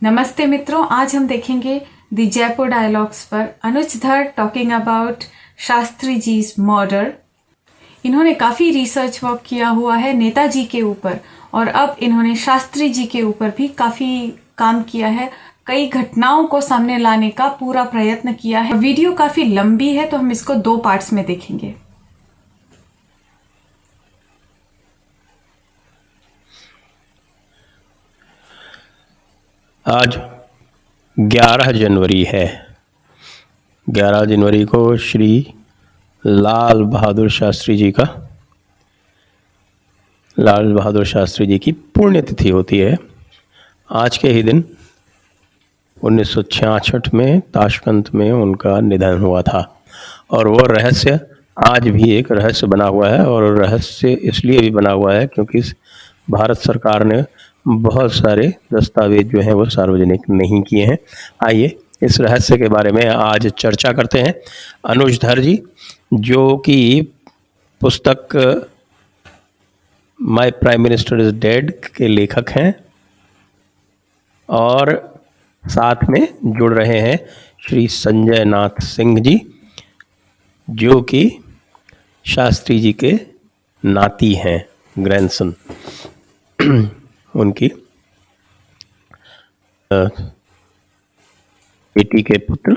नमस्ते मित्रों, आज हम देखेंगे द जयपुर डायलॉग्स पर अनुज धर टॉकिंग अबाउट शास्त्री जीज मर्डर। इन्होंने काफी रिसर्च वर्क किया हुआ है नेताजी के ऊपर और अब इन्होंने शास्त्री जी के ऊपर भी काफी काम किया है। कई घटनाओं को सामने लाने का पूरा प्रयत्न किया है। वीडियो काफी लंबी है तो हम इसको 2 पार्ट्स में देखेंगे। आज 11 जनवरी है। 11 जनवरी को श्री लाल बहादुर शास्त्री जी की पुण्यतिथि होती है। आज के ही दिन 1966 में ताशकंद में उनका निधन हुआ था और वो रहस्य आज भी एक रहस्य बना हुआ है। और रहस्य इसलिए भी बना हुआ है क्योंकि भारत सरकार ने बहुत सारे दस्तावेज जो हैं वो सार्वजनिक नहीं किए हैं। आइए इस रहस्य के बारे में आज चर्चा करते हैं। अनुज धर जी जो कि पुस्तक my prime minister is dead के लेखक हैं और साथ में जुड़ रहे हैं श्री संजय नाथ सिंह जी जो कि शास्त्री जी के नाती हैं, ग्रैंडसन उनकी बेटी के पुत्र,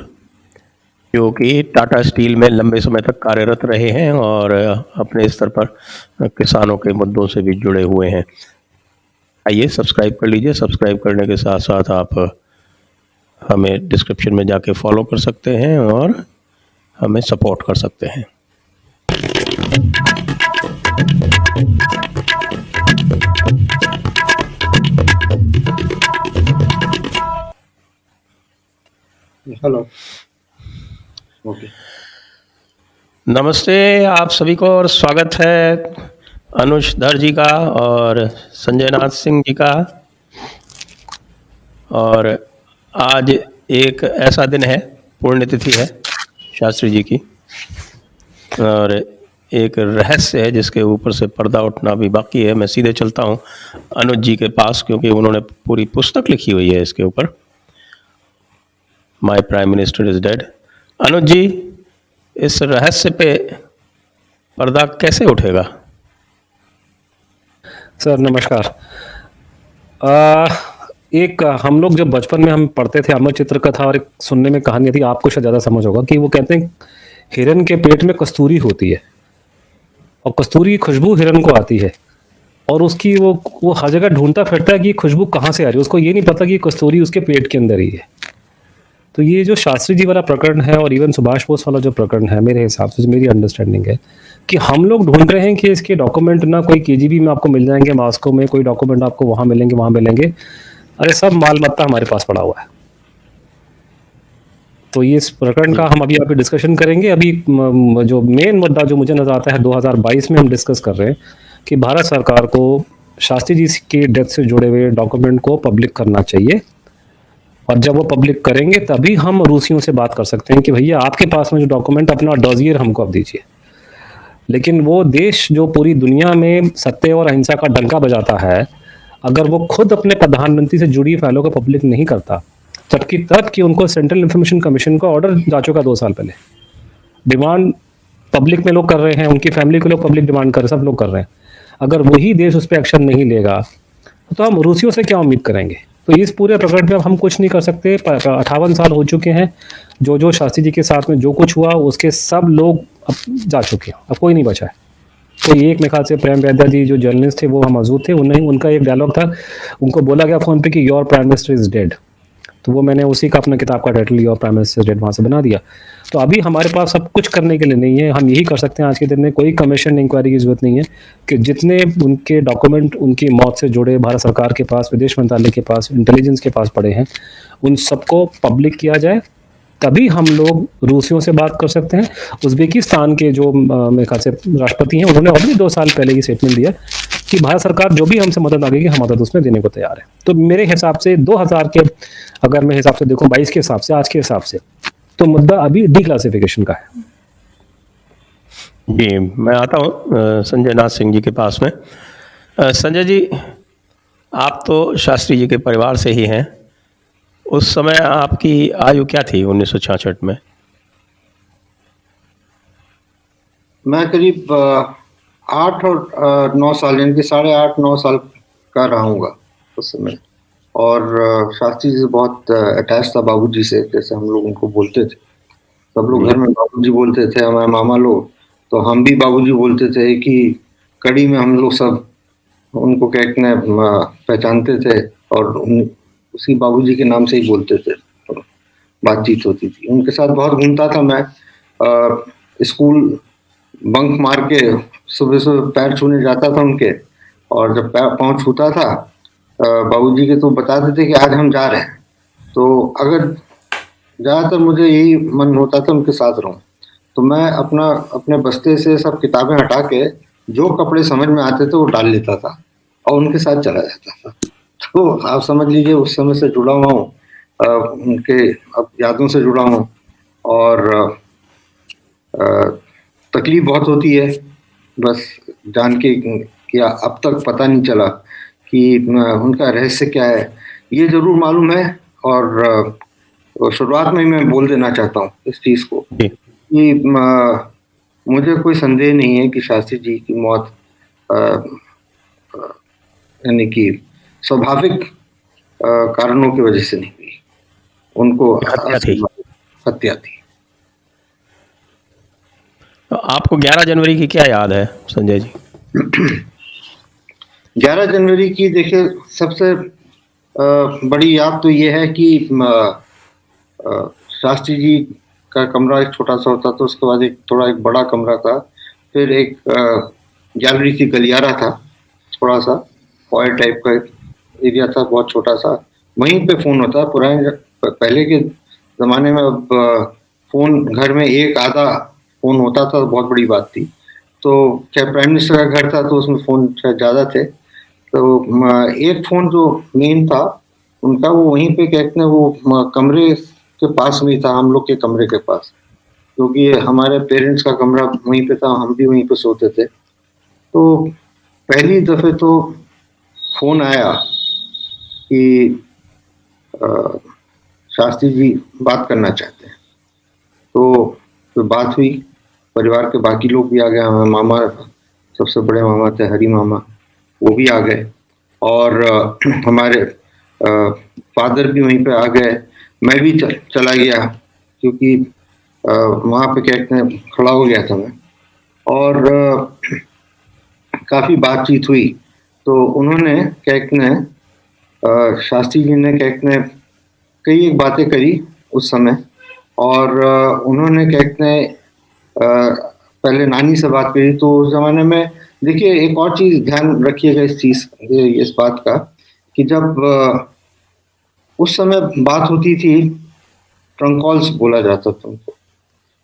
जो कि टाटा स्टील में लंबे समय तक कार्यरत रहे हैं और अपने स्तर पर किसानों के मुद्दों से भी जुड़े हुए हैं। आइए सब्सक्राइब कर लीजिए। सब्सक्राइब करने के साथ साथ आप हमें डिस्क्रिप्शन में जाके फॉलो कर सकते हैं और हमें सपोर्ट कर सकते हैं। हेलो, ओके, नमस्ते आप सभी को और स्वागत है अनुज धर जी का और संजय नाथ सिंह जी का। और आज एक ऐसा दिन है, पुण्यतिथि है शास्त्री जी की, और एक रहस्य है जिसके ऊपर से पर्दा उठना भी बाकी है। मैं सीधे चलता हूँ अनुज जी के पास क्योंकि उन्होंने पूरी पुस्तक लिखी हुई है इसके ऊपर, my prime minister is dead. Anuj ji, इस रहस्य पे पर्दा कैसे उठेगा? सर नमस्कार। एक हम लोग जब बचपन में हम पढ़ते थे अमर चित्र कथा और एक सुनने में कहानी थी, आपको शायद ज़्यादा समझ होगा, कि वो कहते हैं हिरन के पेट में कस्तूरी होती है और कस्तूरी की खुशबू हिरन को आती है और उसकी वो हर जगह ढूंढता फिरता है कि खुशबू कहाँ से आ रही है। उसको ये नहीं पता कि कस्तूरी उसके पेट के अंदर ही है। तो ये जो शास्त्री जी वाला प्रकरण है और इवन सुभाष बोस वाला जो प्रकरण है, मेरे हिसाब से मेरी अंडरस्टैंडिंग है कि हम लोग ढूंढ रहे हैं कि इसके डॉक्यूमेंट ना कोई केजीबी में आपको मिल जाएंगे, मॉस्को में कोई डॉक्यूमेंट आपको वहाँ मिलेंगे। अरे सब माल मत्ता हमारे पास पड़ा हुआ है। तो ये इस प्रकरण का हम अभी डिस्कशन करेंगे। अभी जो मेन मुद्दा जो मुझे नजर आता है 2022 में हम डिस्कस कर रहे हैं कि भारत सरकार को शास्त्री जी की डेथ से जुड़े हुए डॉक्यूमेंट को पब्लिक करना चाहिए और जब वो पब्लिक करेंगे तभी हम रूसियों से बात कर सकते हैं कि भैया आपके पास में जो डॉक्यूमेंट अपना डॉजियर हमको अब दीजिए। लेकिन वो देश जो पूरी दुनिया में सत्य और अहिंसा का डंका बजाता है, अगर वो खुद अपने प्रधानमंत्री से जुड़ी फाइलों को पब्लिक नहीं करता, जबकि तब कि उनको सेंट्रल इंफॉर्मेशन कमीशन का ऑर्डर जा चुका 2 साल पहले, डिमांड पब्लिक में लोग कर रहे हैं, उनकी फैमिली के लोग पब्लिक डिमांड कर रहे हैं, सब लोग कर रहे हैं। अगर वही देश उस पर एक्शन नहीं लेगा तो हम रूसियों से क्या उम्मीद करेंगे? तो इस पूरे प्रकरण पे अब हम कुछ नहीं कर सकते। 58 साल हो चुके हैं। जो शास्त्री जी के साथ में जो कुछ हुआ उसके सब लोग अब जा चुके हैं, अब कोई नहीं बचा है। तो एक मेरे ख्याल से प्रेम वैद्या जी जो जर्नलिस्ट थे वो हम मौजूद थे, उनका एक डायलॉग था, उनको बोला गया फ़ोन पे कि your prime minister is dead. तो वो मैंने उसी का अपना किताब का title your prime minister is dead वहाँ से बना दिया। तो अभी हमारे पास सब कुछ करने के लिए नहीं है। हम यही कर सकते हैं आज के दिन में, कोई कमीशन इंक्वायरी की जरूरत नहीं है कि जितने उनके डॉक्यूमेंट उनकी मौत से जुड़े भारत सरकार के पास, विदेश मंत्रालय के पास, इंटेलिजेंस के पास पड़े हैं, उन सबको पब्लिक किया जाए, तभी हम लोग रूसियों से बात कर सकते हैं। उज़्बेकिस्तान के जो मेरे ख्याल से राष्ट्रपति हैं, उन्होंने ऑलरेडी 2 साल पहले ही स्टेटमेंट दिया कि भारत सरकार जो भी हमसे मदद मांगेगी हम मदद उसमें देने को तैयार है। तो मेरे हिसाब से 2000 के, अगर मैं हिसाब से देखूं 22 के हिसाब से, आज के हिसाब से, तो मुद्दा अभी डिक्लासिफिकेशन का है। जी, मैं आता हूँ संजय नाथ सिंह जी के पास में। संजय जी, आप तो शास्त्री जी के परिवार से ही हैं उस समय आपकी आयु क्या थी 1966 में? मैं करीब 8 और 9 साल, यानी कि 8.5-9 साल का रहूँगा उस समय। और शास्त्री जी से बहुत अटैच था बाबूजी से, जैसे हम लोग उनको बोलते थे। सब लोग जी। घर में बाबूजी बोलते थे, हमारे मामा लोग, तो हम भी बाबूजी बोलते थे कि कड़ी में हम लोग सब उनको कहते हैं पहचानते थे और उसी बाबूजी के नाम से ही बोलते थे। तो बातचीत होती थी, उनके साथ बहुत घूमता था मैं। स्कूल बंक मार के सुबह सुबह पैर छूने जाता था उनके, और जब पाँव छूता था बाबूजी के, तो बताते थे कि आज हम जा रहे हैं। तो अगर ज़्यादातर मुझे यही मन होता था उनके साथ रहूं, तो मैं अपने बस्ते से सब किताबें हटा के जो कपड़े समझ में आते थे वो डाल लेता था और उनके साथ चला जाता था। तो आप समझ लीजिए उस समय से जुड़ा हुआ हूँ, उनके अब यादों से जुड़ा हूँ। और तकलीफ बहुत होती है बस जान के कि अब तक पता नहीं चला कि उनका रहस्य क्या है। ये जरूर मालूम है, और शुरुआत में ही मैं बोल देना चाहता हूँ इस चीज़ को जी। कि मुझे कोई संदेह नहीं है कि शास्त्री जी की मौत यानी कि स्वाभाविक कारणों की वजह से नहीं हुई, उनको हत्या थी। हत्या थी। तो आपको 11 जनवरी की क्या याद है संजय जी? 11 जनवरी की देखिए सबसे बड़ी याद तो ये है कि शास्त्री जी का कमरा एक छोटा सा होता था, उसके बाद एक बड़ा कमरा था, फिर एक गैलरी थी, गलियारा था, थोड़ा सा हॉल टाइप का एरिया था, बहुत छोटा सा। वहीं पे फोन होता, पुराने पहले के जमाने में। अब फोन घर में एक आधा फोन होता था, बहुत बड़ी बात थी। तो क्या प्राइम मिनिस्टर का घर था तो उसमें फोन ज्यादा थे। तो एक फोन जो मेन था उनका, वो वहीं पे कहते हैं वो कमरे के पास में था, हम लोग के कमरे के पास, क्योंकि हमारे पेरेंट्स का कमरा वहीं पे था, हम भी वहीं पे सोते थे। तो पहली दफे तो फोन आया कि शास्त्री जी बात करना चाहते हैं। तो बात हुई, परिवार के बाकी लोग भी आ गए, हमारे मामा, सबसे बड़े मामा थे हरी मामा, वो भी आ गए, और हमारे फादर भी वहीं पे आ गए। मैं भी चला गया, क्योंकि वहाँ पे कहते हैं खड़ा हो गया था मैं, और काफ़ी बातचीत हुई। तो उन्होंने कहते हैं शास्त्री जी ने कहते हैं कई एक बातें करी उस समय, और उन्होंने कहते हैं पहले नानी से बात करी। तो उस जमाने में देखिए एक और चीज़ ध्यान रखिएगा इस बात का, कि जब उस समय बात होती थी, ट्रंक कॉल्स बोला जाता था उनको,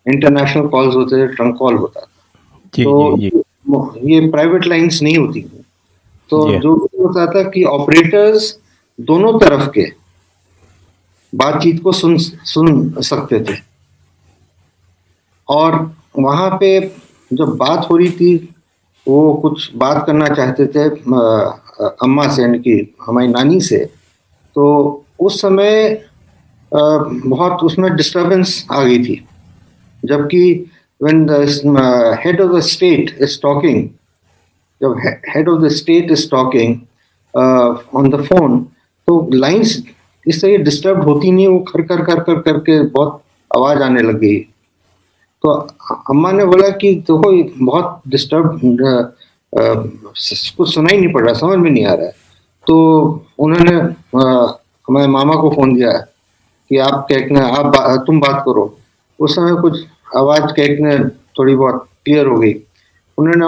इंटरनेशनल कॉल्स होते थे, ट्रंक कॉल होता था। जी, तो जी, जी। ये प्राइवेट लाइंस नहीं होती थी। तो जी। जो होता था कि ऑपरेटर्स दोनों तरफ के बातचीत को सुन सकते थे, और वहां पे जब बात हो रही थी, वो कुछ बात करना चाहते थे अम्मा से, यानी कि हमारी नानी से। तो उस समय बहुत उसमें डिस्टरबेंस आ गई थी, जबकि when the head of the state is talking, जब head of the state is talking on the phone, तो लाइंस इस तरह डिस्टर्ब होती नहीं, वो कर कर कर कर करके बहुत आवाज आने लग गई। तो अम्मा ने बोला कि देखो बहुत डिस्टर्ब, कुछ सुनाई नहीं पड़ रहा, समझ में नहीं आ रहा है। तो उन्होंने हमारे मामा को फोन दिया कि आप कहना तुम बात करो। उस समय कुछ आवाज कहने थोड़ी बहुत क्लियर हो गई। उन्होंने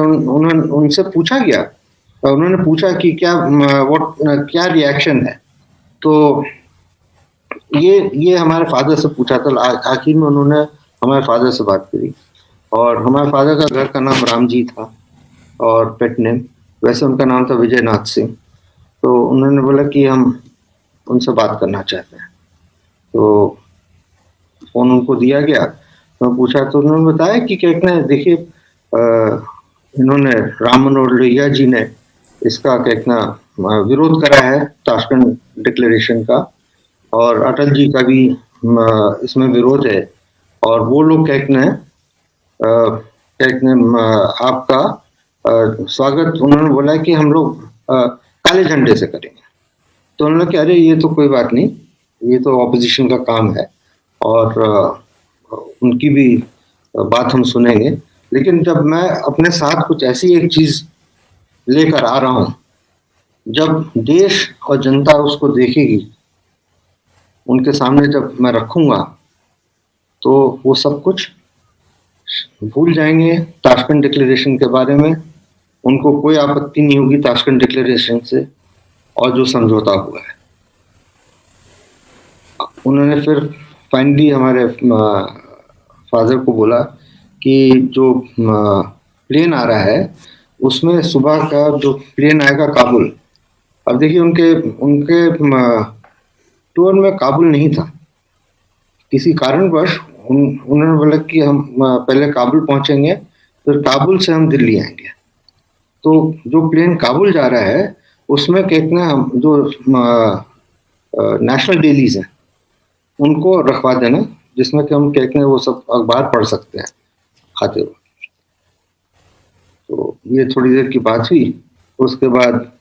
उन्होंने उनसे पूछा गया, उन्होंने पूछा कि क्या रिएक्शन है। तो ये हमारे फादर से पूछा था। आखिर में उन्होंने हमारे फादर से बात करी, और हमारे फादर का घर का नाम रामजी था, और पेट नेम वैसे उनका नाम था विजयनाथ सिंह। तो उन्होंने बोला कि हम उनसे बात करना चाहते हैं। तो फोन उनको दिया गया, तो पूछा, तो उन्होंने बताया कि कहते हैं देखिए इन्होंने राम मनोहर लोहिया जी ने इसका कहना विरोध करा है, तो ताशकंद डिक्लेरेशन का, और अटल जी का भी इसमें विरोध है। और वो लोग आपका स्वागत, उन्होंने बोला कि हम लोग काले झंडे से करेंगे। तो उन्होंने कहा अरे ये तो कोई बात नहीं, ये तो ऑपोजिशन का काम है और उनकी भी बात हम सुनेंगे। लेकिन जब मैं अपने साथ कुछ ऐसी एक चीज लेकर आ रहा हूं, जब देश और जनता उसको देखेगी, उनके सामने जब मैं रखूंगा, तो वो सब कुछ भूल जाएंगे ताशकंद डिक्लेरेशन के बारे में। उनको कोई आपत्ति नहीं होगी ताशकंद डिक्लेरेशन से और जो समझौता हुआ है। उन्होंने फिर फाइनली हमारे फादर को बोला कि जो प्लेन आ रहा है उसमें सुबह का जो प्लेन आएगा काबुल। अब देखिए उनके टूर में काबुल नहीं था, किसी कारणवश उन्होंने बोला कि हम पहले काबुल पहुंचेंगे, फिर काबुल से हम दिल्ली आएंगे। तो जो प्लेन काबुल जा रहा है उसमें कहते हैं हम जो नेशनल डेलीज हैं उनको रखवा देना, जिसमें कि हम कहते हैं वो सब अखबार पढ़ सकते हैं आते हुए। तो ये थोड़ी देर की बात हुई। उसके बाद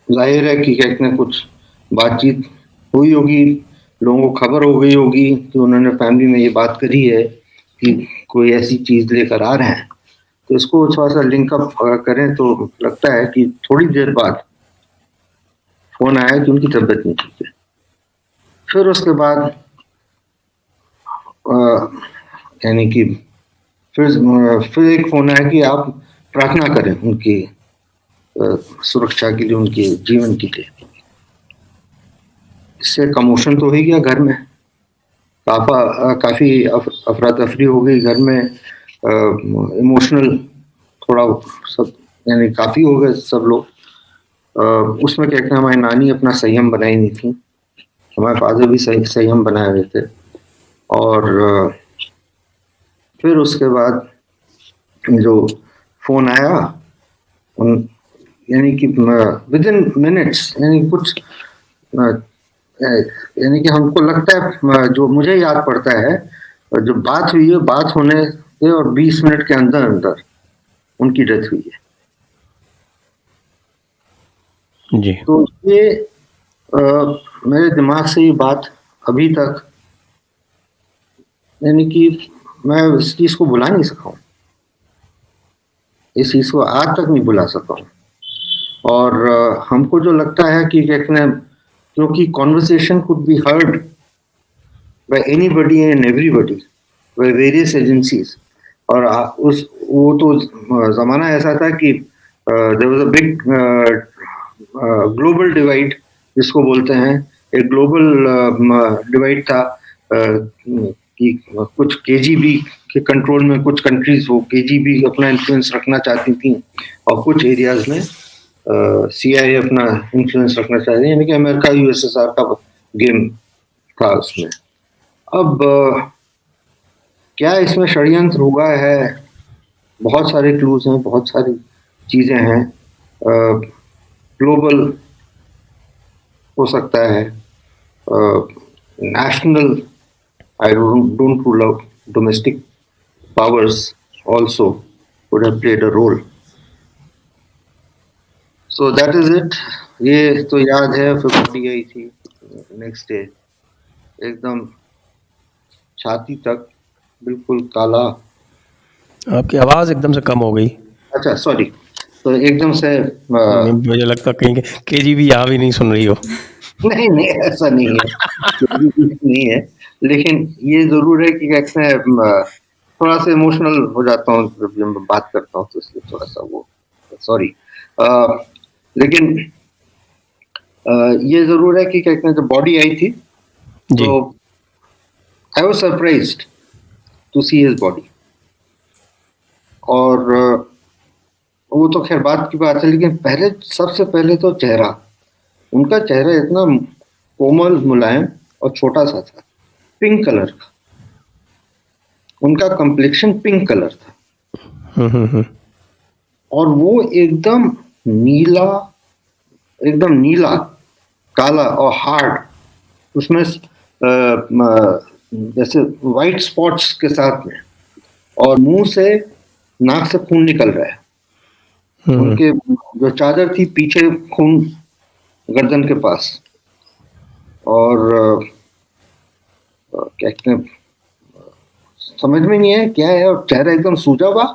जाहिर है कि कहते हैं कुछ बातचीत हुई होगी, लोगों को खबर हो गई होगी कि उन्होंने फैमिली में ये बात करी है कि कोई ऐसी चीज लेकर आ रहे हैं। तो इसको थोड़ा सा लिंकअप करें तो लगता है कि थोड़ी देर बाद फोन आया कि उनकी तबीयत नहीं ठीक है। फिर उसके बाद यानी कि फिर एक फोन आया कि आप प्रार्थना करें उनकी सुरक्षा के लिए, उनके जीवन के लिए। इससे कमोशन तो हो ही गया घर में, काफी अफरा तफरी हो गई घर में, इमोशनल थोड़ा सब, यानी काफी हो गए सब लोग। उसमें क्या कहते हैं, हमारी नानी अपना संयम बनाई नहीं थी, हमारे फादर भी संयम बनाए हुए थे। और फिर उसके बाद जो फोन आया यानी कि विद इन मिनट्स, यानी कुछ यानी कि हमको लगता है, जो मुझे याद पड़ता है, जो बात हुई है, बात होने के और 20 मिनट के अंदर अंदर उनकी डेथ हुई है जी। तो ये मेरे दिमाग से ये बात अभी तक, यानी कि मैं इस चीज को भुला नहीं सका हूँ, इस चीज को आज तक नहीं भुला सका हूँ। और हमको जो लगता है कि कहते हैं, क्योंकि conversation could be heard by anybody and everybody by various agencies. और वो तो जमाना ऐसा था कि there was a big global divide, जिसको बोलते हैं, एक ग्लोबल डिवाइड था कि कुछ केजीबी के कंट्रोल में कुछ कंट्रीज वो केजीबी अपना इन्फ्लुएंस रखना चाहती थी, और कुछ एरियाज में CIA अपना इन्फ्लुएंस रखना चाहती थी, यानी कि अमेरिका USSR का गेम था उसमें। अब क्या इसमें षड्यंत्र हुआ है, बहुत सारे क्लूज हैं, बहुत सारी चीजें हैं। ग्लोबल हो सकता है, national, I don't rule out domestic powers also would have played a role. So that is it. ये तो याद है, फिर बॉडी आई थी नेक्स्ट डे, एकदम छाती तक बिल्कुल काला। आपकी आवाज एकदम से कम हो गई। अच्छा सॉरी, तो एकदम से मुझे लगता कहीं KGB यहाँ भी नहीं सुन रही हो। नहीं नहीं, ऐसा नहीं है, नहीं है, लेकिन ये जरूर है कि कहते हैं थोड़ा सा इमोशनल हो जाता हूँ जब मैं बात करता हूँ, तो इसलिए थोड़ा सा वो सॉरी। लेकिन ये जरूर है कि कहते हैं जब बॉडी आई थी तो I was surprised to see his body. और वो तो खैर बात की बात है, लेकिन सबसे पहले तो चेहरा, उनका चेहरा इतना कोमल, मुलायम और छोटा सा था, पिंक कलर का, उनका कम्प्लेक्शन पिंक कलर था, और वो एकदम नीला, एकदम नीला, काला और हार्ड, उसमें जैसे वाइट स्पॉट्स के साथ में, और मुंह से नाक से खून निकल रहा है। उनके जो चादर थी पीछे खून, गर्दन के पास, और क्या कहते हैं, समझ में नहीं है क्या है, और चेहरा एकदम सूजा हुआ,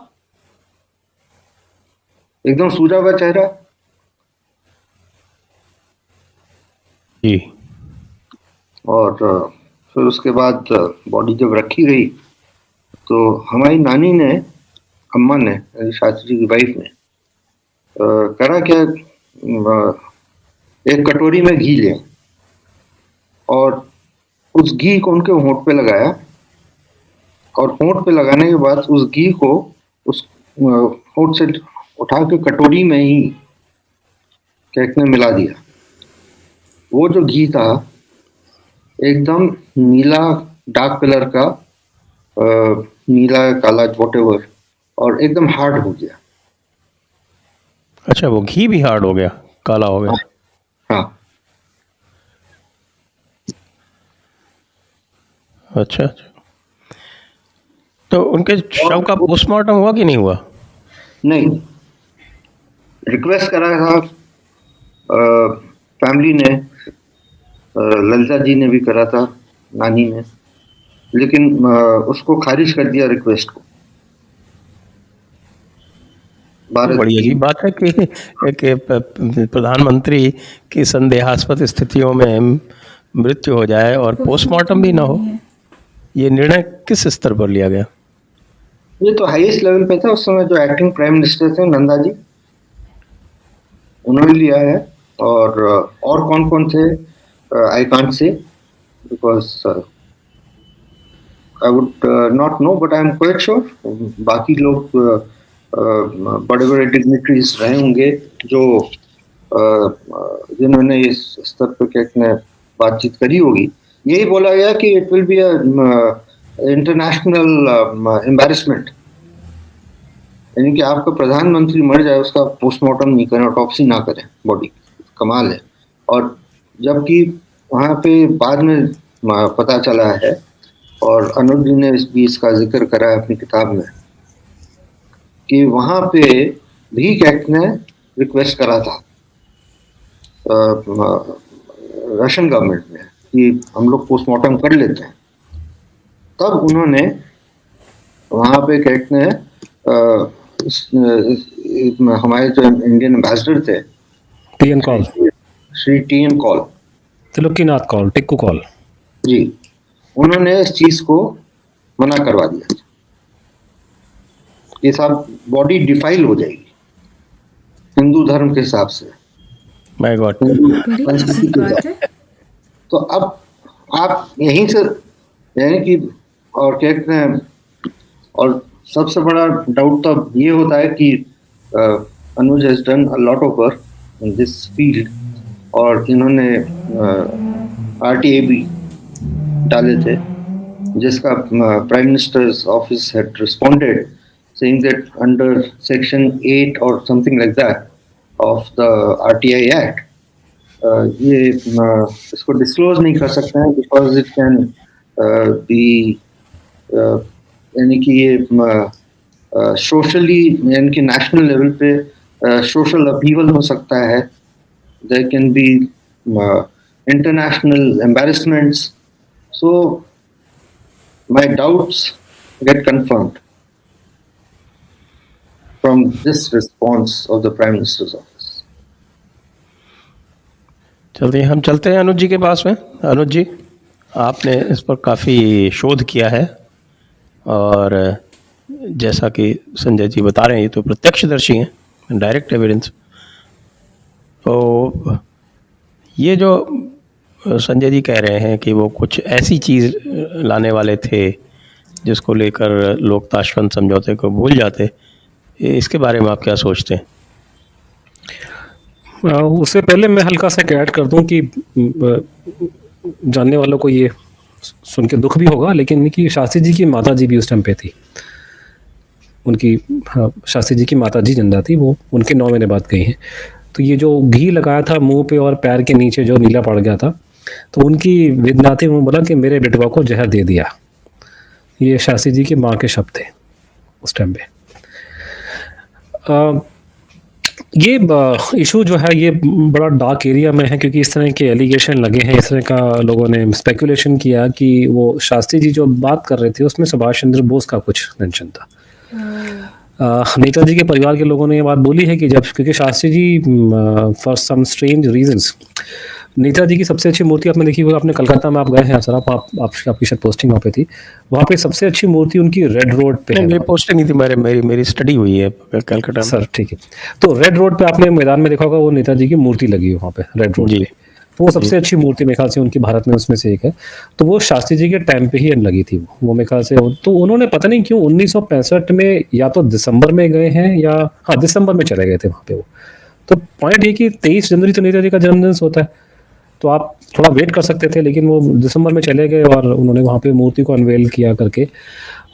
एकदम सूजा हुआ चेहरा। जी। और फिर उसके बाद बॉडी जब रखी गई तो हमारी नानी ने, अम्मा ने, शास्त्री जी की वाइफ ने करा क्या, एक कटोरी में घी लिया और उस घी को उनके होंठ पे लगाया, और होंठ पे लगाने के बाद उस घी को उस होंठ से उठा के कटोरी में ही केक में मिला दिया। वो जो घी था एकदम नीला, डार्क कलर का, नीला काला वॉटेवर, और एकदम हार्ड हो गया। अच्छा, वो घी भी हार्ड हो गया, काला हो गया। हाँ। अच्छा अच्छा। तो उनके शव का पोस्टमार्टम हुआ कि नहीं हुआ? नहीं, रिक्वेस्ट करा था फैमिली ने, ललिता जी ने भी करा था, नानी ने, लेकिन उसको खारिज कर दिया रिक्वेस्ट को। बड़ी अजीब बात है कि प्रधानमंत्री की संदेहास्पद स्थितियों में मृत्यु हो जाए और पोस्टमार्टम भी ना हो। ये निर्णय किस स्तर पर लिया गया? ये तो हाईएस्ट लेवल पे था उस समय, जो एक्टिंग प्राइम मिनिस्टर थे नंदा जी, उन्होंने लिया है। और कौन कौन थे I can't say, because I would not know, but I am quite sure बाकी लोग बड़े बड़े डिग्निटरीज रहे होंगे जो जिन्होंने इस स्तर पर क्या बातचीत करी होगी। यही बोला गया कि it will be international embarrassment, यानी कि आपका प्रधानमंत्री मर जाए, उसका पोस्टमार्टम नहीं करें, ऑटोप्सी ना करें बॉडी, कमाल है। और जबकि वहाँ पे बाद में पता चला है, और अनुज जी ने भी इसका जिक्र करा है अपनी किताब में, कि वहाँ पे भी कैट ने रिक्वेस्ट करा था रशियन गवर्नमेंट ने कि हम लोग पोस्टमार्टम कर लेते हैं। तब उन्होंने वहाँ पे कैट ने हमारे जो इंडियन एम्बेसडर थे, टीएन कॉल, श्री टीएन कॉल, त्रिलोकीनाथ कॉल, टिक्कू कॉल जी, उन्होंने इस चीज को मना करवा दिया। ये सब बॉडी डिफाइल हो जाएगी हिंदू धर्म के हिसाब से। माय गॉड, तो अब आप यहीं से, यानी कि, और कहते हैं, और सबसे बड़ा डाउट तो ये होता है कि Anuj has done a lot of work in this field, और इन्होंने आरटीए भी डाले थे, जिसका prime minister's office had responded saying that under section 8 or something like that of the RTI Act, ये इसको डिस्क्लोज नहीं कर सकते हैं बिकॉज इट कैन बी, यानी कि ये सोशली, यानी कि नेशनल लेवल पे सोशल अपहीवल हो सकता है, there can be international embarrassments, so my doubts get confirmed from this response of the Prime Minister's office. चलिए हम चलते हैं अनुज जी के पास में। अनुज जी, आपने इस पर काफ़ी शोध किया है, और जैसा कि संजय जी बता रहे हैं, ये तो प्रत्यक्षदर्शी हैं, डायरेक्ट एविडेंस। तो ये जो संजय जी कह रहे हैं कि वो कुछ ऐसी चीज़ लाने वाले थे जिसको लेकर लोग ताशकंद समझौते को भूल जाते, इसके बारे में आप क्या सोचते हैं? उससे पहले मैं हल्का सा ऐड कर दूं कि जानने वालों को ये सुन के दुख भी होगा, लेकिन कि शास्त्री जी की माता जी भी उस टाइम पे थी, उनकी शास्त्री जी की माता जी जिंदा थी, वो उनके 9 महीने बाद गई हैं। तो ये जो घी लगाया था मुंह पे और पैर के नीचे जो नीला पड़ गया था, तो उनकी वेदना थी, उन्होंने बोला कि मेरे बेटवा को जहर दे दिया। ये शास्त्री जी की माँ के शब्द थे उस टाइम पे। ये इशू जो है ये बड़ा डार्क एरिया में है, क्योंकि इस तरह के एलिगेशन लगे हैं, इस तरह का लोगों ने स्पेकुलेशन किया कि वो शास्त्री जी जो बात कर रहे थे उसमें सुभाष चंद्र बोस का कुछ मेंशन था। नेताजी के परिवार के लोगों ने ये बात बोली है कि जब, क्योंकि Shastri ji for some strange reasons, Netaji की सबसे अच्छी मूर्ति आपने देखी होगी, आपने कलकत्ता में आप गए हैं सर, आपकी शायद पोस्टिंग वहाँ पे थी, वहाँ पे सबसे अच्छी मूर्ति उनकी रेड रोड पे है। मेरी पोस्टिंग नहीं थी, मेरी स्टडी हुई है कलकत्ता में। सर ठीक है, तो रेड रोड पे आपने मैदान में देखा होगा, वो नेताजी की मूर्ति लगी है वहाँ पे रेड रोड पे। वो सबसे अच्छी मूर्ति मेरे ख्याल से उनकी भारत में उसमें से एक है। तो वो शास्त्री जी के टाइम पे ही लगी थी वो मेरे ख्याल से। तो उन्होंने पता नहीं क्यों 1965 में या तो दिसंबर में गए हैं या हाँ दिसंबर में चले गए थे वहाँ पे वो। तो पॉइंट ये कि 23 जनवरी तो नेताजी का जन्मदिन होता है, तो आप थोड़ा वेट कर सकते थे, लेकिन वो दिसंबर में चले गए और उन्होंने वहाँ पे मूर्ति को अनवेल किया करके।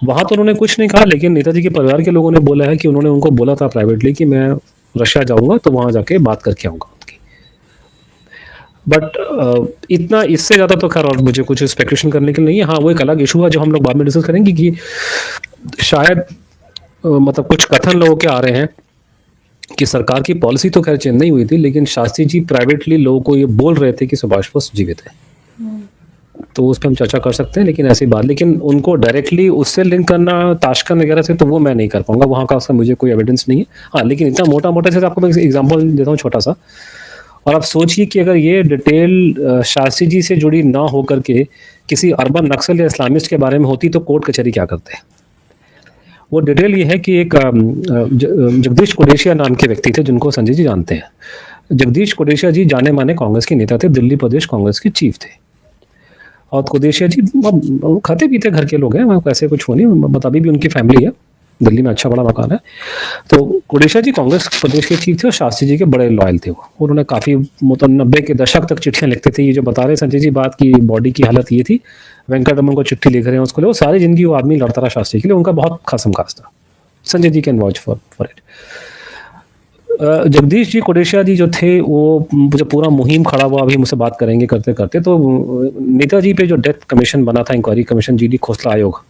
वहाँ तो उन्होंने कुछ नहीं कहा, लेकिन नेताजी के परिवार के लोगों ने बोला है कि उन्होंने उनको बोला था प्राइवेटली कि मैं रशिया जाऊँगा तो वहाँ जाके बात करके आऊँगा उनकी। बट इतना, इससे ज़्यादा तो खैर और मुझे कुछ स्पेकुलेशन करने के लिए नहीं है। हाँ, वो एक अलग इशू है जो हम लोग बाद में डिस्कस करेंगे कि शायद मतलब कुछ कथन लोगों के आ रहे हैं कि सरकार की पॉलिसी तो खैर चेंज नहीं हुई थी, लेकिन शास्त्री जी प्राइवेटली लोगों को ये बोल रहे थे कि सुभाष बोस जीवित है। तो उस पर हम चर्चा कर सकते हैं, लेकिन ऐसी बात, लेकिन उनको डायरेक्टली उससे लिंक करना ताशकंद वगैरह से, तो वो मैं नहीं कर पाऊंगा, वहाँ का उसका मुझे कोई एविडेंस नहीं है। हाँ, लेकिन इतना मोटा मोटा से आपको मैं एग्जाम्पल देता हूँ छोटा सा, और आप सोचिए कि अगर ये डिटेल शास्त्री जी से जुड़ी ना हो करके किसी अर्बन नक्सल या इस्लामिस्ट के बारे में होती तो कोर्ट कचहरी क्या करते हैं। वो डिटेल ये है कि एक जगदीश कोडेशिया नाम के व्यक्ति थे जिनको संजय जी जानते हैं। जगदीश कोडेशिया जी जाने माने कांग्रेस के नेता थे, दिल्ली प्रदेश कांग्रेस के चीफ थे। और कोडेशिया जी खाते पीते घर के लोग हैं, वहाँ ऐसे कुछ हो नहीं, अभी भी उनकी फैमिली है, दिल्ली में अच्छा बड़ा मकान है। तो कोडेशिया जी कांग्रेस प्रदेश के चीफ थे और शास्त्री जी के बड़े लॉयल थे वो। उन्होंने काफ़ी मतलब 90 के दशक तक चिट्ठियाँ लिखते थे। ये जो बता रहे संजय जी बात की बॉडी की हालत ये थी, वेंकटरमन को चिट्ठी लिख रहे हैं उसको ले, वो सारी जिंदगी वो आदमी लड़ता रहा शास्त्री के लिए, उनका बहुत खासम खास था। Sanjay ji can watch for it. Jagdish ji Kodesia ji जो थे वो जो पूरा मुहिम खड़ा हुआ, अभी मुझसे बात करेंगे करते करते, तो नेताजी पे जो डेथ कमीशन बना था, इंक्वायरी कमीशन, जीडी खोसला आयोग,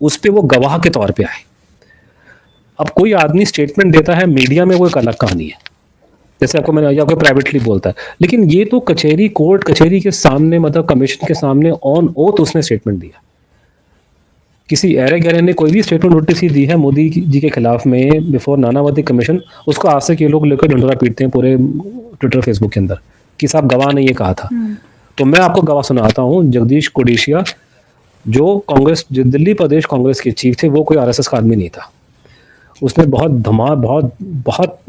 उस पर वो गवाह के तौर पर आए। अब कोई आदमी स्टेटमेंट देता है मीडिया में, वो एक अलग कहानी है, जैसे आपको मैंने, या कोई प्राइवेटली बोलता है, लेकिन ये तो कचहरी, कोर्ट कचहरी के सामने, मतलब कमीशन के सामने ऑन ओथ उसने स्टेटमेंट दिया। किसी ऐरे गहरे ने कोई भी स्टेटमेंट नोटिस ही दी है मोदी जी के खिलाफ में बिफोर नानावती कमीशन, उसको आज तक ये लोग लेकर ढंढोरा पीटते हैं पूरे ट्विटर फेसबुक के अंदर कि साहब गवाह ने ये कहा था। तो मैं आपको गवाह सुनाता हूँ। जगदीश कोडेशिया जो कांग्रेस, जो दिल्ली प्रदेश कांग्रेस के चीफ थे, वो कोई आरएसएस का आदमी नहीं था। उसने बहुत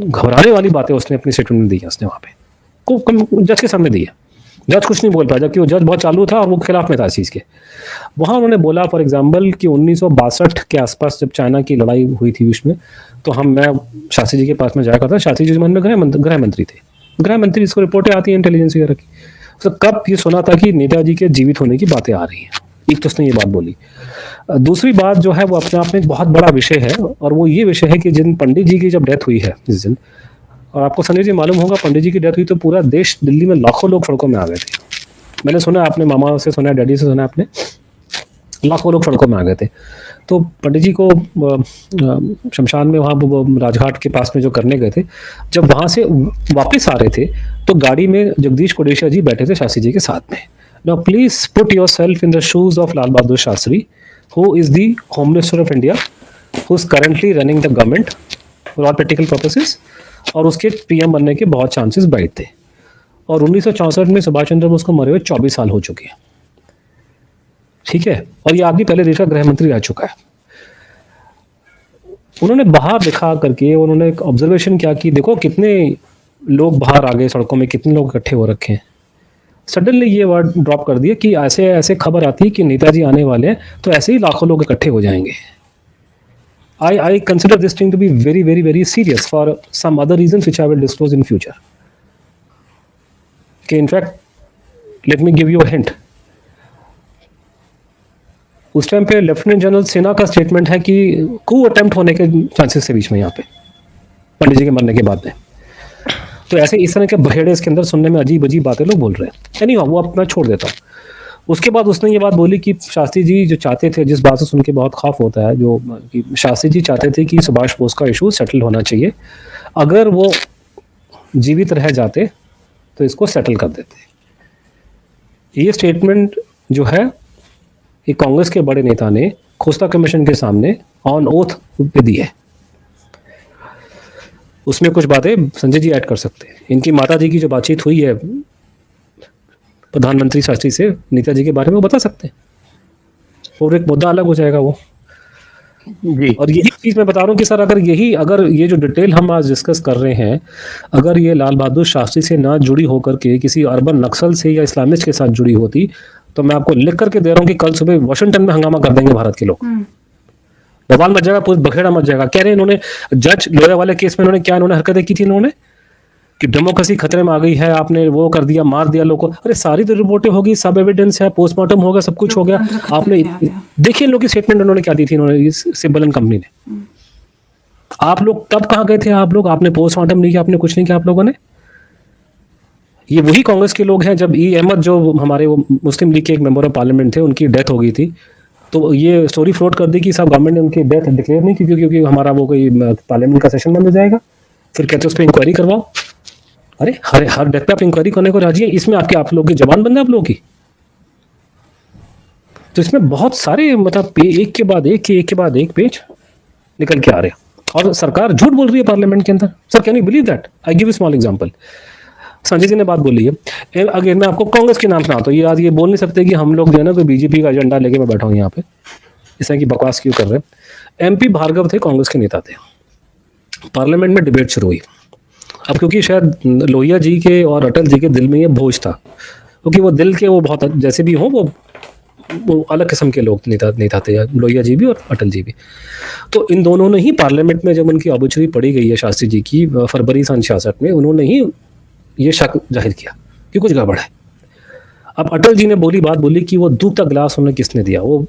घबराने वाली बातें उसने अपनी स्टेटमेंट में दी है, उसने वहाँ पे को जज के सामने दी है। जज कुछ नहीं बोल पाया, जबकि वो जज बहुत चालू था और वो खिलाफ में था इस चीज़ के। वहाँ उन्होंने बोला फॉर एग्जांपल कि 1962 के आसपास जब चाइना की लड़ाई हुई थी विश्व में, तो मैं शास्त्री जी के पास में जाया करता। शास्त्री जी मन में गृह मंत्री थे, गृह मंत्री जिसको रिपोर्टें आती हैं इंटेलिजेंस वगैरह की। तो कब ये सुना था कि नेताजी के जीवित होने की बातें आ रही हैं, एक तो उसने ये बात बोली। दूसरी बात जो है वो अपने आप में एक बहुत बड़ा विषय है, और वो ये विषय है कि जिन पंडित जी की जब डेथ हुई है इस दिन, और आपको संजय जी मालूम होगा पंडित जी की डेथ हुई तो पूरा देश, दिल्ली में लाखों लोग सड़कों में आ गए थे। मैंने सुना, आपने मामा से सुना, डैडी से सुना, आपने, लाखों लोग सड़कों में आ गए थे। तो पंडित जी को शमशान में वहाँ राजघाट के पास में जो करने गए थे, जब वहाँ से वापस आ रहे थे तो गाड़ी में जगदीश कोडेशिया जी बैठे थे शास्त्री जी के साथ में। Now please put yourself in the shoes of Lal Bahadur Shastri, who is the Home Minister of India, who is currently running the government for all practical purposes, और उसके पीएम बनने के बहुत चांसेस ब्राइट थे। और 1964 में सुभाष चंद्र बोस को मरे हुए 24 साल हो चुके हैं, ठीक है, और ये आदमी पहले देश का गृह मंत्री रह चुका है। उन्होंने बाहर दिखा करके उन्होंने एक ऑब्जर्वेशन किया कि देखो कितने लोग बाहर आ गए सड़कों में, कितने लोग इकट्ठे हो रखे हैं। सडनली ये वर्ड ड्रॉप कर दिया कि ऐसे ऐसे खबर आती है कि नेताजी आने वाले हैं, तो ऐसे ही लाखों लोग इकट्ठे हो जाएंगे। I consider this thing to be very, very, very serious for some other reasons which I will disclose in future. Okay, in fact, let me give you a hint. उस टाइम पे लेफ्टिनेंट जनरल सिन्हा का statement है कि कू attempt होने के chances है बीच में यहाँ पे पंडित जी के मरने के बाद में। तो ऐसे इस तरह के बहेड़े इसके अंदर सुनने में अजीब अजीब बातें लोग बोल रहे हैं। नहीं वो अब मैं छोड़ देता हूँ। उसके बाद उसने ये बात बोली कि शास्त्री जी जो चाहते थे, जिस बात से सुन के बहुत खौफ होता है, जो कि शास्त्री जी चाहते थे कि सुभाष बोस का इशू सेटल होना चाहिए, अगर वो जीवित रह जाते तो इसको सेटल कर देते। ये स्टेटमेंट जो है ये कांग्रेस के बड़े नेता ने खोस्ता कमीशन के सामने ऑन ओथ पे दी है। उसमें कुछ बातें संजय जी ऐड कर सकते हैं। इनकी माता जी की जो बातचीत हुई है प्रधानमंत्री शास्त्री से नेताजी के बारे में वो बता सकते हैं और एक मुद्दा अलग हो जाएगा वो जी। और यही चीज़ मैं बता रहा हूँ कि सर अगर ये जो डिटेल हम आज डिस्कस कर रहे हैं, अगर ये लाल बहादुर शास्त्री से ना जुड़ी होकर के किसी अर्बन नक्सल से या इस्लामिस्ट के साथ जुड़ी होती तो मैं आपको लिख करके दे रहा हूँ कि कल सुबह वाशिंगटन में हंगामा कर देंगे भारत के लोग। बवाल मच जाएगा, पूरा बखेड़ा मच जाएगा। कह रहे हैं इन्होंने जज लोया वाले केस में इन्होंने क्या हरकतें की थी इन्होंने कि डेमोक्रेसी खतरे में आ गई है, आपने वो कर दिया, मार दिया लोगों को। अरे सारी तो रिपोर्टें होगी, सब एविडेंस है, पोस्टमार्टम होगा, सब कुछ हो गया। आपने देखिए इन लोग की स्टेटमेंट उन्होंने क्या दी थी, इन्होंने सिब्बल एंड कंपनी ने। आप लोग तब कहाँ गए थे? आप लोग आपने पोस्टमार्टम नहीं किया, आपने कुछ नहीं किया आप लोगों ने। ये वही कांग्रेस के लोग हैं जब ई अहमद जो हमारे वो मुस्लिम लीग के एक मेंबर ऑफ पार्लियामेंट थे, उनकी डेथ हो गई थी तो ये स्टोरी फ्लोट कर दी कि साहब गवर्नमेंट ने उनकी डेथ डिक्लेयर नहीं की क्योंकि हमारा वो कोई पार्लियामेंट का सेशन बंद हो जाएगा। फिर कहते उस पर इंक्वायरी करवाओ। अरे हर डेथ पे आप इंक्वायरी करने को राजी है? इसमें आप लोग की जबान बंद है आप लोगों की। तो इसमें बहुत सारे मतलब एक के बाद एक पेज निकल के आ रहे हैं और सरकार झूठ बोल रही है पार्लियामेंट के अंदर। Sir can you believe that? I give you small example. Sanjay ji ने बात बोली है, अगर मैं आपको कांग्रेस के नाम सुनाता हूं, ये आज ये बोल नहीं सकते कि हम लोग जो है ना कोई बीजेपी का एजेंडा लेके मैं बैठा हूं यहाँ पे, इस तरह की बकवास क्यों कर रहे हैं। एमपी भार्गव थे, कांग्रेस के नेता थे। पार्लियामेंट में डिबेट शुरू हुई। अब क्योंकि शायद लोहिया जी के और अटल जी के दिल में ये बोझ था, क्योंकि वो दिल के वो बहुत जैसे भी हों वो अलग किस्म के लोग नेता थे, लोहिया जी भी और अटल जी भी। तो इन दोनों ने ही पार्लियामेंट में जब उनकी ऑब्चुरी पड़ी गई है शास्त्री जी की फरवरी 1966 में, उन्होंने ही ये शक जाहिर किया कि कुछ गड़बड़ है। अब अटल जी ने बात बोली कि वो दूध का गिलास उन्हें किसने दिया, वो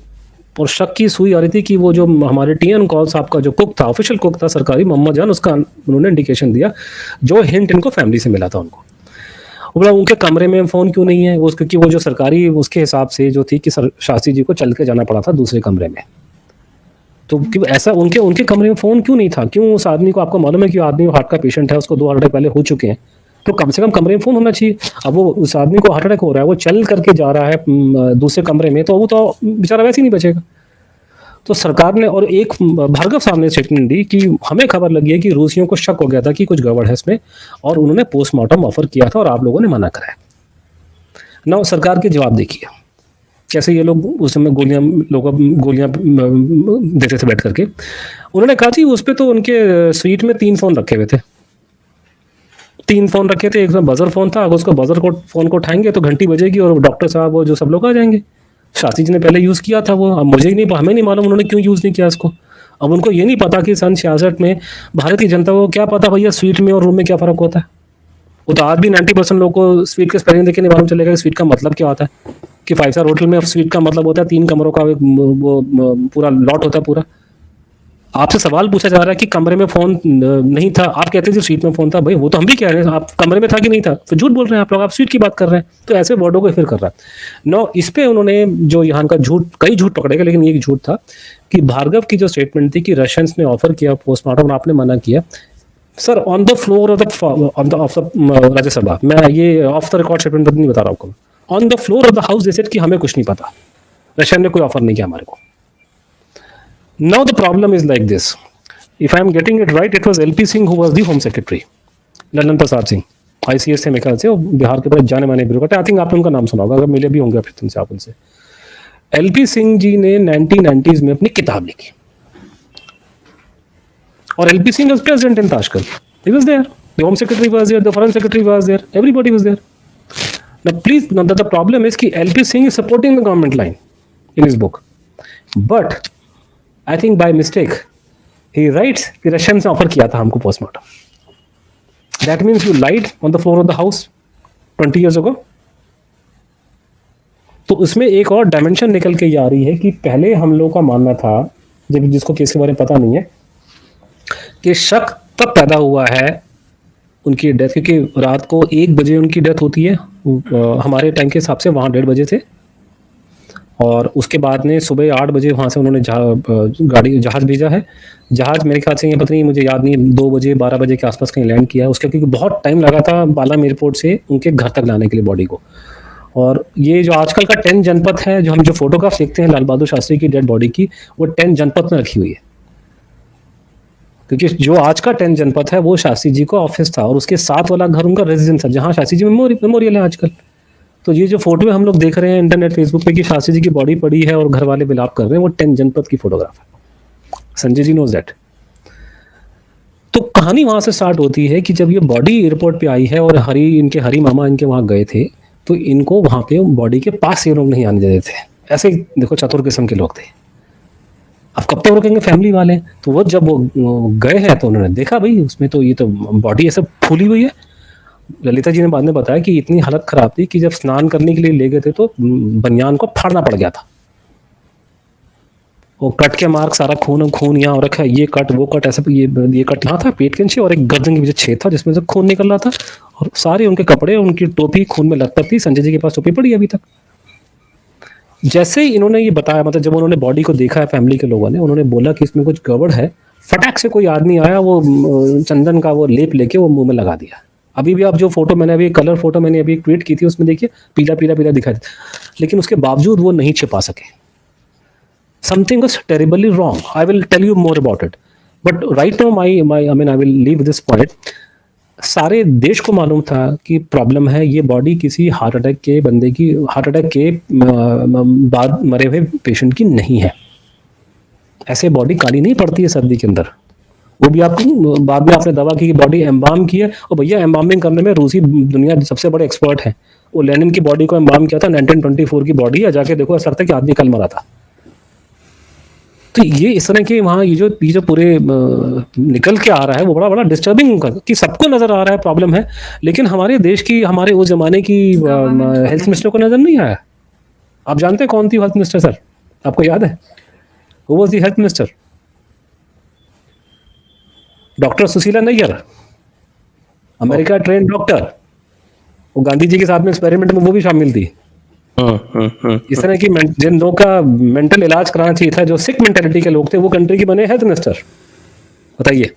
और शक की सुई आ रही थी कि वो जो हमारे टीएन कॉल साहब का जो कुक था, ऑफिशियल कुक था सरकारी, मोहम्मद जान, उसका उन्होंने इंडिकेशन दिया जो हिंट इनको फैमिली से मिला था उनको। बोला उनके कमरे में फ़ोन क्यों नहीं है वो, क्योंकि वो जो सरकारी उसके हिसाब से जो थी कि शास्त्री जी को चल के जाना पड़ा था दूसरे कमरे में। तो ऐसा उनके कमरे में फ़ोन क्यों नहीं था? क्यों उस आदमी को, आपको मालूम है कि आदमी हार्ट का पेशेंट है, उसको 2 हार्ट अटैक पहले हो चुके हैं, तो कम से कम कमरे में फ़ोन होना चाहिए। अब वो उस आदमी को हार्ट अटैक हो रहा है, वो चल करके जा रहा है दूसरे कमरे में, तो वो तो बेचारा वैसे ही नहीं बचेगा। तो सरकार ने, और एक भार्गव साहब ने स्टेटमेंट दी कि हमें खबर लगी है कि रूसियों को शक हो गया था कि कुछ गड़बड़ है इसमें, और उन्होंने पोस्टमार्टम ऑफर किया था और आप लोगों ने मना कराया। ना सरकार के जवाब देखिए कैसे ये लोग उस समय गोलियां देते थे बैठ करके। उन्होंने कहा थी उस पर तो उनके स्वीट में 3 फ़ोन रखे हुए थे, 3 फ़ोन रखे थे। एक में बजर फ़ोन था, अगर उसको बजर को फ़ोन को उठाएंगे तो घंटी बजेगी और डॉक्टर साहब वो जो सब लोग आ जाएंगे। शास्त्री जी ने पहले यूज़ किया था वो, अब हमें नहीं मालूम उन्होंने क्यों यूज़ नहीं किया इसको। अब उनको ये नहीं पता कि सन 66 में भारत की जनता को क्या पता भैया स्वीट में और रूम में क्या फ़र्क होता है। वो तो आज भी 90% लोगों को स्वीट के स्पेलिंग देखे नहीं मालूम चलेगा कि स्वीट का मतलब क्या होता है, कि 5 स्टार होटल में स्वीट का मतलब होता है 3 कमरों का वो पूरा लॉट होता है पूरा। आपसे सवाल पूछा जा रहा है कि कमरे में फ़ोन नहीं था, आप कहते थे स्वीट में फ़ोन था। भाई वो तो हम भी कह रहे हैं, आप कमरे में था कि नहीं था, तो झूठ बोल रहे हैं आप लोग, आप स्वीट की बात कर रहे हैं। तो ऐसे वर्डों को फिर कर रहा है। नो, इस पे उन्होंने जो यहाँ का झूठ, कई झूठ पकड़े गए, लेकिन ये झूठ था कि भार्गव की जो स्टेटमेंट थी कि रशियंस ने ऑफर किया पोस्टमार्टम, आपने मना किया। Sir on the floor of the Rajya Sabha, मैं ये ऑफ द रिकॉर्ड स्टेटमेंट नहीं बता रहा आपको, on the floor of the house they said कि हमें कुछ नहीं पता, रशियन ने कोई ऑफर नहीं किया हमारे को। Now the problem is like this. If I am getting it right, it was LP Singh who was the Home Secretary. Lalan Prasad Singh ICS से मेरे ख्याल से, वो बिहार के बड़े जाने माने ब्यूरोक्रेट। आई थिंक आपने उनका नाम सुना होगा, अगर मिले भी होंगे फिर तुमसे आप उनसे। LP सिंह जी ने 1990s में अपनी किताब लिखी और LP Singh was president in Tashkent. He was there. The Home Secretary was there. The Foreign Secretary was there. Everybody was there. Now the problem is कि LP Singh is supporting the government line in his book, but I think by mistake he writes कि Russians ने offer किया था हमको postmortem. That means you lied on the floor of the house 20 years ago. तो उसमें एक और dimension निकल के ये आ रही है कि पहले हम लोगों का मानना था, जब जिसको केस के बारे में पता नहीं है, कि शक तब पैदा हुआ है उनकी डेथ, क्योंकि रात को 1 बजे उनकी डेथ होती है, हमारे टाइम के हिसाब से वहाँ 1:30 बजे थे, और उसके बाद में सुबह 8 बजे वहाँ से उन्होंने जहाज़ भेजा है। जहाज़ मेरे ख्याल से ये पता नहीं, मुझे याद नहीं, 2 बजे 12 बजे के आसपास कहीं लैंड किया है उसका, क्योंकि बहुत टाइम लगा था बालाम एयरपोर्ट से उनके घर तक लाने के लिए बॉडी को। और ये जो आजकल का 10 जनपथ है, जो हम जो फोटोग्राफ देखते हैं लाल बहादुर शास्त्री की डेड बॉडी की, वो 10 जनपथ में रखी हुई है, क्योंकि जो आज का 10 जनपथ है वो शास्त्री जी का ऑफिस था, और उसके साथ वाला घर उनका रेजिडेंस था, जहाँ शास्त्री जी मेमोरियल है आजकल। तो ये जो फोटो हम लोग देख रहे हैं इंटरनेट फेसबुक पे कि शास्त्री जी की बॉडी पड़ी है और घर वाले विलाप कर रहे हैं, वो 10 जनपथ की फोटोग्राफ है। Sanjay ji knows that. तो कहानी वहां से स्टार्ट होती है कि जब ये बॉडी एयरपोर्ट पे आई है और इनके हरी मामा इनके वहां गए थे, तो इनको वहां पे बॉडी के पास ये लोग नहीं आने देते थे। ऐसे ही देखो चतुर किस्म के लोग थे। अब कब तक रुकेंगे फैमिली वाले? तो वो जब वो गए हैं तो उन्होंने देखा भाई उसमें तो ये तो बॉडी ऐसे फूली हुई है। ललिता जी ने बाद में बताया कि इतनी हालत खराब थी कि जब स्नान करने के लिए ले गए थे तो बनियान को फाड़ना पड़ गया था। वो कट के मार्क, सारा खून यहाँ हो रखा है, ये कट वो कट, ऐसे ये कट यहाँ था पेट के नीचे, और एक गर्दन के पीछे छेद था जिसमें से खून निकल रहा था, और सारे उनके कपड़े, उनकी टोपी खून में लथपथ थी। संजय जी के पास टोपी पड़ी अभी तक। जैसे ही इन्होंने ये बताया, मतलब जब उन्होंने बॉडी को देखा है फैमिली के लोगों ने, उन्होंने बोला कि इसमें कुछ गड़बड़ है, फटाक से कोई आदमी आया, वो चंदन का वो लेप लेके वो मुंह में लगा दिया। अभी भी आप जो फोटो मैंने अभी कलर फोटो मैंने अभी ट्वीट की थी उसमें देखिए पीला पीला पीला दिखा था, लेकिन उसके बावजूद वो नहीं छिपा सके। Something was terribly wrong. I will tell you more about it, but right now I will leave this point. सारे देश को मालूम था कि प्रॉब्लम है, ये बॉडी किसी हार्ट अटैक के बाद मरे हुए पेशेंट की नहीं है। ऐसे बॉडी काली नहीं पड़ती है सर्दी के अंदर। वो भी आपको बाद में आपने दवा की बॉडी एम्बाम की है, और भैया एम्बामिंग करने में रूसी दुनिया सबसे बड़े एक्सपर्ट हैं। वो लेनिन की बॉडी को एम्बाम किया था, 1924 की बॉडी है, जाके देखो ऐसा लगता है कि आदमी कल मरा था। तो ये इस तरह के वहाँ ये जो पूरे निकल के आ रहा है वो बड़ा डिस्टर्बिंग कि सबको नजर आ रहा है प्रॉब्लम है, लेकिन हमारे देश की, हमारे उस जमाने की हेल्थ मिनिस्टर को नजर नहीं आया। आप जानते हैं कौन थी हेल्थ मिनिस्टर सर? आपको याद है? Who was the health minister? Doctor Sushila Nayyar, America train doctor. वो गांधी जी के साथ में एक्सपेरिमेंट में वो भी शामिल थी। इस तरह की जिन लोगों का मेंटल इलाज कराना चाहिए था, जो सिक मेंटेलिटी के लोग थे, वो कंट्री के बने हेल्थ मिनिस्टर। बताइए,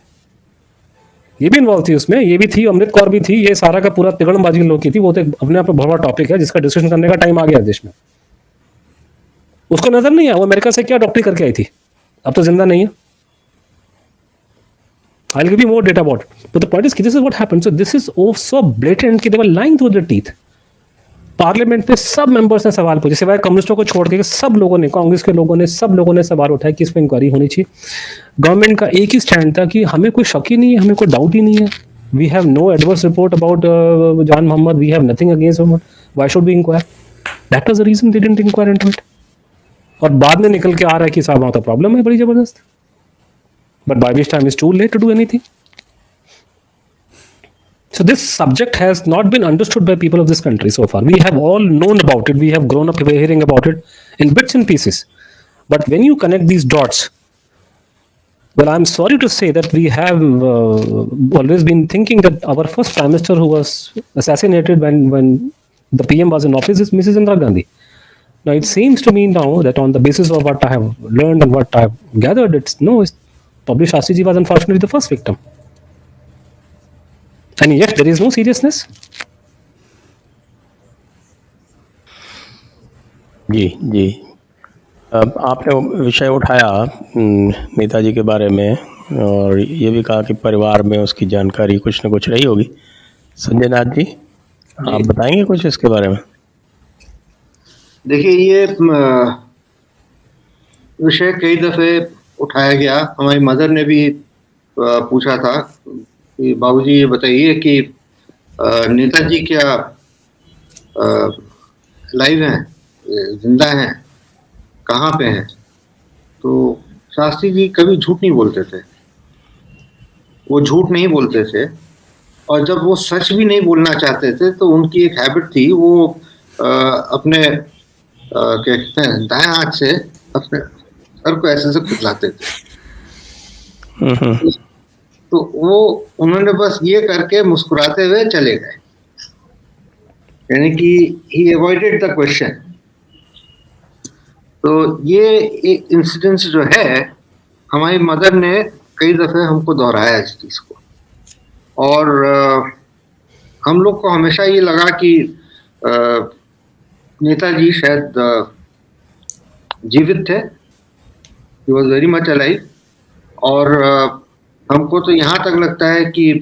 ये भी इन्वॉल्व थी उसमें, ये भी थी, अमृत कौर भी थी, ये सारा का पूरा तिगड़मबाजी लोग की थी। वो तो अपने आप में बहुत बड़ा टॉपिक है जिसका डिस्कशन करने का टाइम आ गया देश में। उसको नजर नहीं आया वो अमेरिका से क्या डॉक्टरी करके आई थी, अब तो जिंदा नहीं है। I'll give you more data about it. But the point is, this is what happened. So this is so blatant कि they were lying through their teeth. Parliament पे सब मेंबर्स ने सवाल पूछे, सिवाय कम्युनिस्टों को छोड़ के सब लोगों ने, कांग्रेस के लोगों ने, सब लोगों ने सवाल उठाया कि इस पर इंक्वायरी होनी चाहिए। गवर्नमेंट का एक ही स्टैंड था कि हमें कोई शक ही नहीं है, हमें कोई डाउट ही नहीं है। We have no adverse report about Jan Mohammad, we have nothing against Mohammad, why should we inquire? That was the reason they didn't inquire into it. और बाद में निकल के आ रहा है कि साहब वहाँ तो प्रॉब्लम है बड़ी जबरदस्त, but by this time is too late to do anything. So this subject has not been understood by people of this country so far. We have all known about it. We have grown up hearing about it in bits and pieces. But when you connect these dots, well, I'm sorry to say that we have always been thinking that our first Prime Minister who was assassinated when the PM was in office is Mrs. Indira Gandhi. Now it seems to me now that on the basis of what I have learned and what I have gathered, it's probably Shastri Ji was unfortunately the first victim. And yet there is no seriousness. जी अब आपने विषय उठाया नेताजी के बारे में, और ये भी कहा कि परिवार में उसकी जानकारी कुछ न कुछ रही होगी। संजय नाथ जी, आप बताएंगे कुछ इसके बारे में? देखिए, ये विषय कई दफे उठाया गया। हमारी मदर ने भी पूछा था कि बाबूजी ये बताइए कि नेताजी क्या लाइव हैं, जिंदा हैं, कहाँ पे हैं? तो शास्त्री जी कभी झूठ नहीं बोलते थे, वो झूठ नहीं बोलते थे। और जब वो सच भी नहीं बोलना चाहते थे तो उनकी एक हैबिट थी, वो अपने कहते हैं दाएं हाथ से अपने सर को ऐसे से खुजलाते थे। तो वो उन्होंने बस ये करके मुस्कुराते हुए चले गए, यानी कि ही अवॉइडेड द क्वेश्चन। तो ये एक इंसिडेंस जो है, हमारी मदर ने कई दफे हमको दोहराया इस चीज को, और हम लोग को हमेशा ये लगा कि नेताजी शायद जीवित थे, he was very much alive. और हमको तो यहाँ तक लगता है कि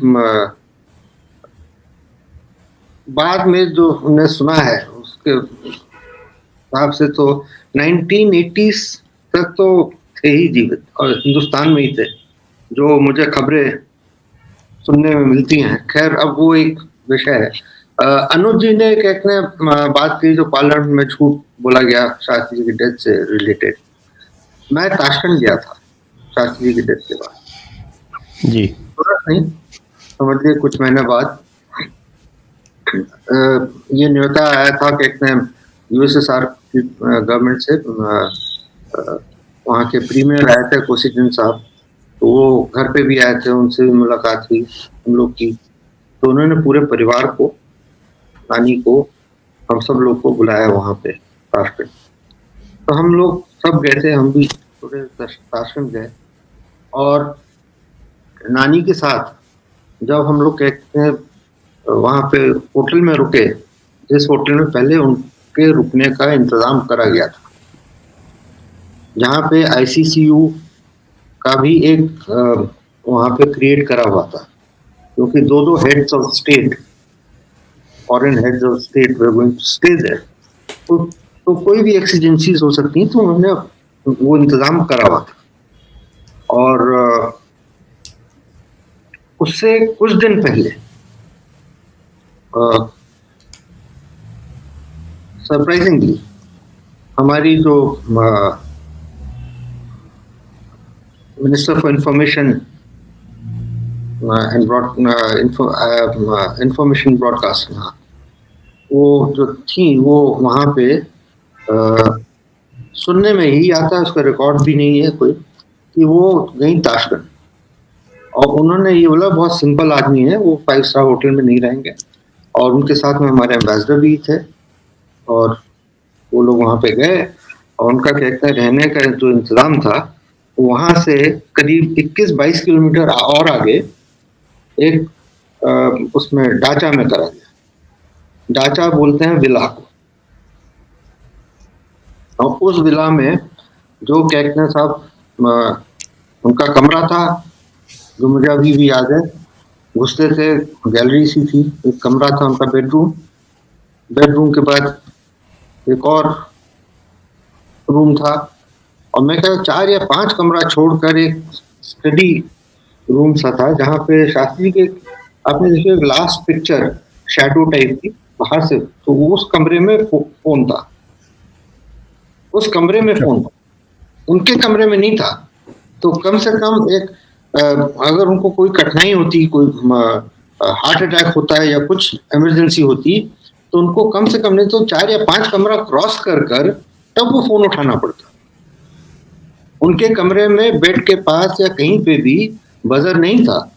बाद में जो हमने सुना है उसके हिसाब से तो 1980s तक तो थे ही जीवित और हिंदुस्तान में ही थे, जो मुझे खबरें सुनने में मिलती हैं। खैर, अब वो एक विषय है। अनुज जी ने एक ने बात की जो पार्लियामेंट में झूठ बोला गया शास्त्री जी की डेथ से रिलेटेड। मैं ताशकंद गया था शास्त्री जी की डेथ के बाद जी, नहीं समझिए कुछ महीने बाद ये न्योता आया था कि एक ने यूएसएसआर की गवर्नमेंट से वहाँ के प्रीमियर आए थे कोसिजन साहब, तो वो घर पे भी आए थे, उनसे भी मुलाकात हुई हम लोग की। तो उन्होंने पूरे परिवार को, नानी को, हम सब लोग को बुलाया वहाँ पे ताशकंद। तो हम लोग सब गए थे, हम भी पूरे ताशकंद गए, और नानी के साथ जब हम लोग कहते हैं वहाँ पे होटल में रुके, जिस होटल में पहले उनके रुकने का इंतजाम करा गया था, जहाँ पे आईसीसीयू का भी एक वहाँ पे क्रिएट करा हुआ था, क्योंकि दो heads of state, foreign heads of state were going to stay there, तो कोई भी एक्सीजेंसीज हो सकती हैं, तो उन्होंने वो इंतजाम करा हुआ था। और उससे कुछ दिन पहले सरप्राइजिंगली हमारी जो minister for information and information broadcasting, वो जो थी वो वहाँ पे सुनने में ही आता है, उसका रिकॉर्ड भी नहीं है कोई, कि वो गई ताशकंद और उन्होंने ये बोला बहुत सिंपल आदमी है, वो 5 स्टार होटल में नहीं रहेंगे, और उनके साथ में हमारे एम्बेसडर भी थे, और वो लोग वहाँ पे गए और उनका कहते हैं रहने का जो इंतजाम था वहाँ से करीब 21-22 किलोमीटर और आगे एक उसमें डाचा में करा गया। डाचा बोलते हैं विला को, और उस विला में जो कैकने साहब उनका कमरा था, जो मुझे अभी भी याद है, घुसते थे, गैलरी सी थी, एक कमरा था उनका बेडरूम के बाद एक और रूम था, और मैं कहता 4 या 5 कमरा छोड़कर एक स्टडी रूम सा था, जहाँ पे शास्त्री के आपने देखिए लास्ट पिक्चर शैडो टाइप की बाहर से, तो उस कमरे में फोन था, उस कमरे में फोन था, उनके कमरे में नहीं था। तो कम से कम एक अगर उनको कोई कठिनाई होती, कोई हार्ट अटैक होता है या कुछ इमरजेंसी होती, तो उनको कम से कम नहीं तो 4 या 5 कमरा क्रॉस कर तब वो फोन उठाना पड़ता। उनके कमरे में बेड के पास या कहीं पे भी बजर नहीं था,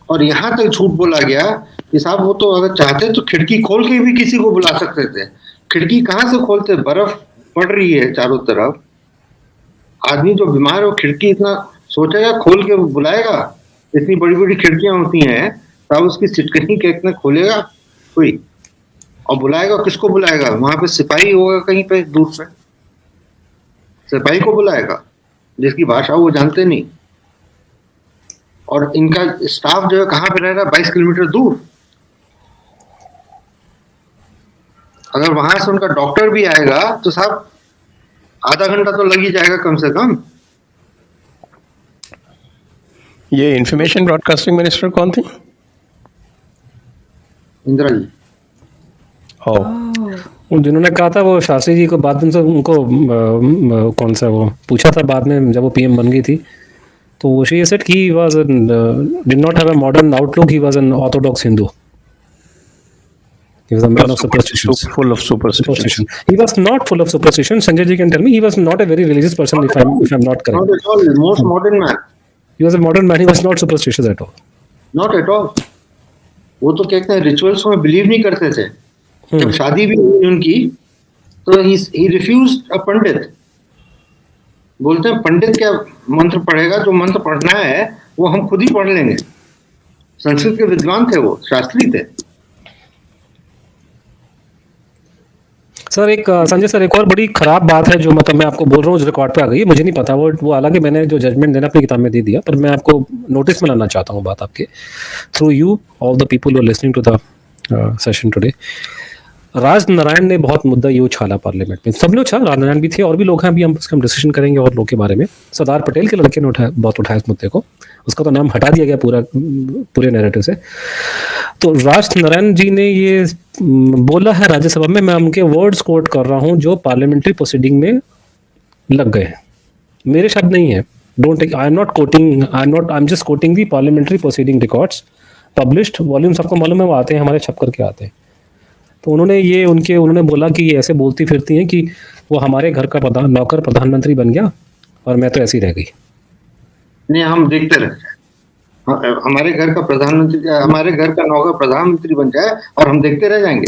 और यहाँ तक झूठ बोला गया कि साहब वो तो अगर चाहते तो खिड़की खोल के भी किसी को बुला सकते थे। खिड़की कहाँ से खोलते, बर्फ पड़ रही है चारों तरफ, आदमी जो बीमार हो खिड़की इतना सोचेगा खोल के बुलाएगा? इतनी बड़ी बड़ी खिड़कियां होती हैं, तब उसकी सिटकनी के इतना खोलेगा कोई और बुलाएगा? किसको बुलाएगा? वहां पे सिपाही होगा कहीं पे दूर पे, सिपाही को बुलाएगा जिसकी भाषा वो जानते नहीं, और इनका स्टाफ जो है कहाँ पे रह रहा है, 22 किलोमीटर दूर। अगर वहां से उनका डॉक्टर भी आएगा तो साहब आधा घंटा तो लग ही जाएगा कम से कम। ये इंफॉर्मेशन ब्रॉडकास्टिंग मिनिस्टर कौन थी? इंदिरा जी। जिन्होंने कहा था वो शास्त्री जी को बाद में से उनको कौन सा वो पूछा था बाद में जब वो पीएम बन गई थी, तो she said he was did not have a modern outlook, he was an Orthodox Hindu. He was a man of superstitions. full of superstitions. Superstition. He was not full of superstition. Sanjay ji can tell me. He was not a very religious person, if I'm not correct. Not at all. Most modern man. He was a modern man. He was not superstitious at all. Not at all. वो तो कहते हैं rituals में believe नहीं करते थे। जब शादी भी हुई उनकी तो ही रिफ्यूज्ड अ पंडित। बोलते हैं पंडित क्या मंत्र पढ़ेगा, जो मंत्र पढ़ना है वो हम खुद ही पढ़ लेंगे। संस्कृत के विद्वान थे, वो शास्त्री थे। सर संजय सर, एक और बड़ी खराब बात है जो मतलब मैं आपको बोल रहा हूँ, रिकॉर्ड पे आ गई है, मुझे नहीं पता वो हालांकि मैंने जो जजमेंट देना अपनी किताब में दे दिया, पर मैं आपको नोटिस में लाना चाहता हूँ बात आपके through you all the people who are listening to the session today. Raj Narayan ने बहुत मुद्दा ये उछाला पार्लियामेंट में, सब ने उछाला, राज नारायण भी थे और भी लोग हैं, अभी हम उसका डिस्कशन करेंगे और लोग के बारे में। सरदार पटेल के लड़के ने बहुत उठाया इस मुद्दे को, उसका तो नाम हटा दिया गया पूरे नैरेटिव से। तो राज नारायण जी ने ये बोला है राज्यसभा में, मैं उनके वर्ड्स कोट कर रहा हूँ जो पार्लियामेंट्री प्रोसीडिंग में लग गए हैं, मेरे शब्द नहीं है, don't take, I am just quoting the parliamentary proceeding records published volumes, आपको मालूम है वो आते हैं हमारे छप करके आते हैं। तो उन्होंने बोला कि ये ऐसे बोलती फिरती हैं कि वो हमारे घर का नौकर प्रधानमंत्री बन गया और मैं तो ऐसी रह गई। नहीं, हम देखते रहे, हमारे घर का प्रधानमंत्री, हमारे घर का नौकर प्रधानमंत्री बन जाए और हम देखते रह जाएंगे।